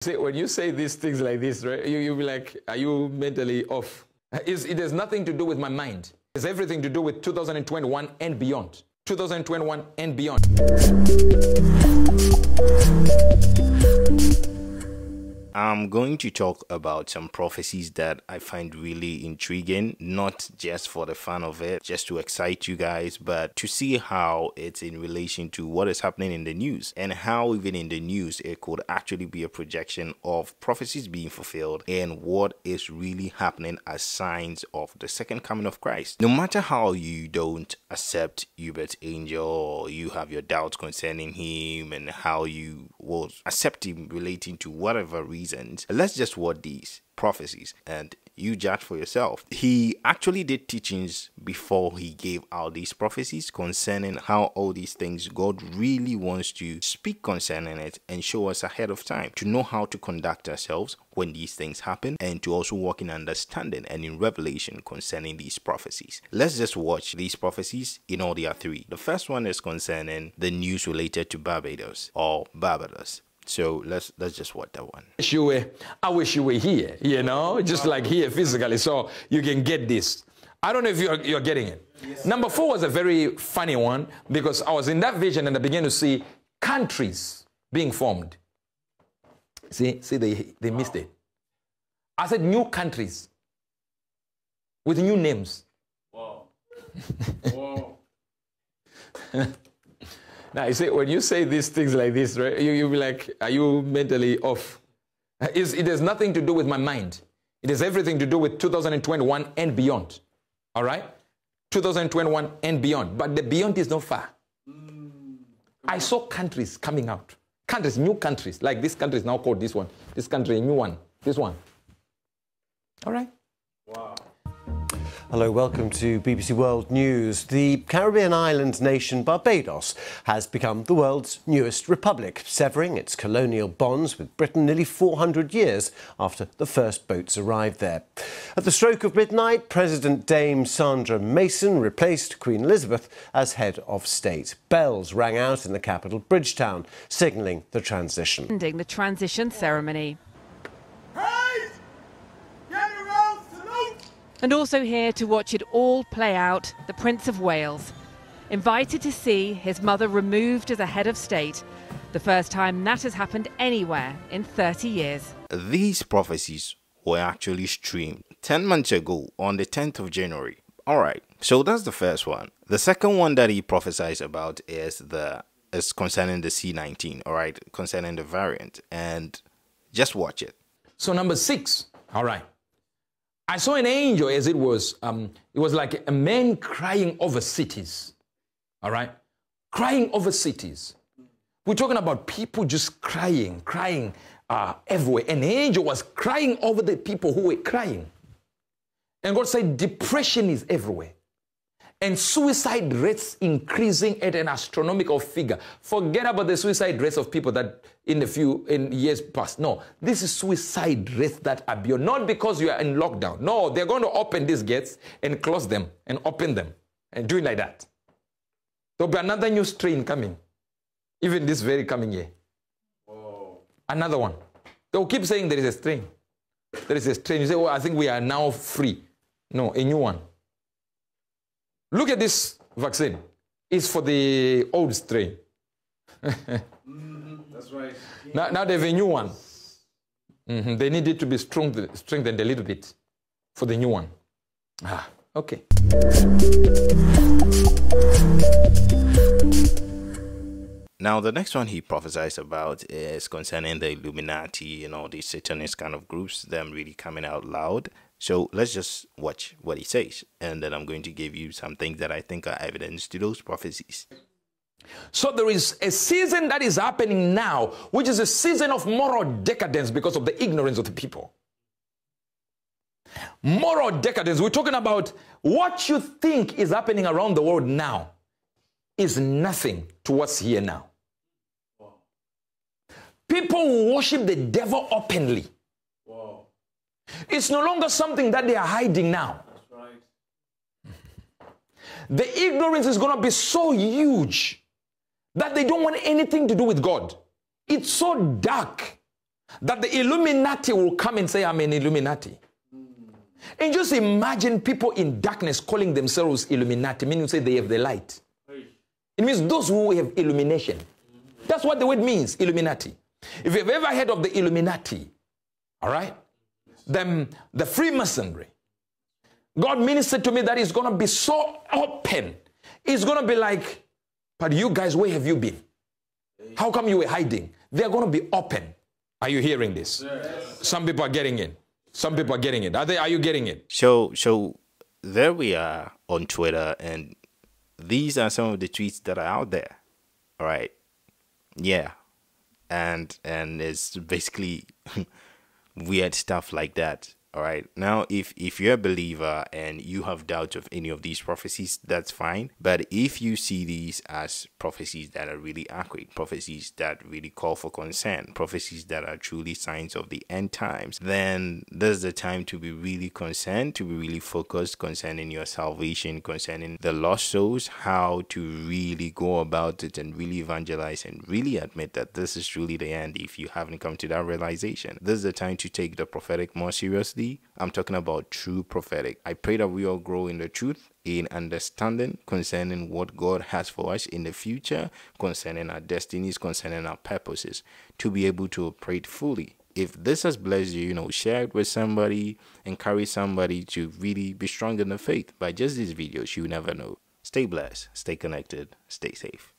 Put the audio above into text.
See, when you say these things like this, right, you'll be like, are you mentally off? It has nothing to do with my mind. It's everything to do with 2021 and beyond. 2021 and beyond. I'm going to talk about some prophecies that I find really intriguing, not just for the fun of it, just to excite you guys, but to see how it's in relation to what is happening in the news and how even in the news it could actually be a projection of prophecies being fulfilled and what is really happening as signs of the second coming of Christ. No matter how you don't accept Uebert Angel, or you have your doubts concerning him and how you will accept him relating to whatever reason, let's just watch these prophecies and you judge for yourself. He actually did teachings before he gave out these prophecies concerning how all these things God really wants to speak concerning it and show us ahead of time to know how to conduct ourselves when these things happen and to also walk in understanding and in revelation concerning these prophecies. Let's just watch these prophecies in all their three. The first one is concerning the news related to Barbados or Barbados. So let's just watch that one. I wish you were here, you know, just like here physically, so you can get this. I don't know if you're getting it. Yes. Number 4 was a very funny one because I was in that vision and I began to see countries being formed. See, they missed it. I said new countries with new names. Wow. Wow. Now, you see, when you say these things like this, right, you'll be like, are you mentally off? It has nothing to do with my mind. It has everything to do with 2021 and beyond. All right? 2021 and beyond. But the beyond is not far. I saw countries coming out. Countries, new countries. Like this country is now called this one. This country, a new one. This one. All right? Wow. Hello, welcome to BBC World News. The Caribbean island nation Barbados has become the world's newest republic, severing its colonial bonds with Britain nearly 400 years after the first boats arrived there. At the stroke of midnight, President Dame Sandra Mason replaced Queen Elizabeth as head of state. Bells rang out in the capital, Bridgetown, signalling the transition. Ending the transition ceremony. And also here to watch it all play out, the Prince of Wales, invited to see his mother removed as a head of state, the first time that has happened anywhere in 30 years. These prophecies were actually streamed 10 months ago on the 10th of January. All right, so that's the first one. The second one that he prophesies about is concerning the C19, all right, concerning the variant, and just watch it. So number 6, all right. I saw an angel as it was like a man crying over cities, all right? Crying over cities. We're talking about people just crying everywhere. An angel was crying over the people who were crying. And God said depression is everywhere. And suicide rates increasing at an astronomical figure. Forget about the suicide rates of people that in years past. No, this is suicide rates that are beyond. Not because you are in lockdown. No, they're going to open these gates and close them and open them and do it like that. There'll be another new strain coming. Even this very coming year. Whoa. Another one. They'll keep saying there is a strain. There is a strain. You say, well, I think we are now free. No, a new one. Look at this vaccine. It's for the old strain. That's right. Now they have a new one. They need it to be strengthened a little bit for the new one. Ah, okay. Now, the next one he prophesies about is concerning the Illuminati and all these satanist kind of groups, them really coming out loud. So let's just watch what he says, and then I'm going to give you some things that I think are evidence to those prophecies. So there is a season that is happening now, which is a season of moral decadence because of the ignorance of the people. Moral decadence. We're talking about what you think is happening around the world now is nothing to what's here now. People worship the devil openly. It's no longer something that they are hiding now. That's right. The ignorance is going to be so huge that they don't want anything to do with God. It's so dark that the Illuminati will come and say, I'm an Illuminati. And just imagine people in darkness calling themselves Illuminati, meaning say they have the light. It means those who have illumination. That's what the word means, Illuminati. If you've ever heard of the Illuminati, all right, then the Freemasonry, God ministered to me that it's going to be so open. It's going to be like, but you guys, where have you been? How come you were hiding? They're going to be open. Are you hearing this? Yes. Some people are getting it. Some people are getting it. Are you getting it? So there we are on Twitter, and these are some of the tweets that are out there. All right. Yeah. And it's basically weird stuff like that. All right. Now, if you're a believer and you have doubts of any of these prophecies, that's fine. But if you see these as prophecies that are really accurate, prophecies that really call for concern, prophecies that are truly signs of the end times, then this is the time to be really concerned, to be really focused concerning your salvation, concerning the lost souls, how to really go about it and really evangelize and really admit that this is truly the end. If you haven't come to that realization, this is the time to take the prophetic more seriously. I'm talking about true prophetic. I pray that we all grow in the truth, in understanding concerning what God has for us in the future, concerning our destinies, concerning our purposes, to be able to operate fully. If this has blessed you, share it with somebody, encourage somebody to really be strong in the faith. By just these videos, you never know. Stay blessed, stay connected, stay safe.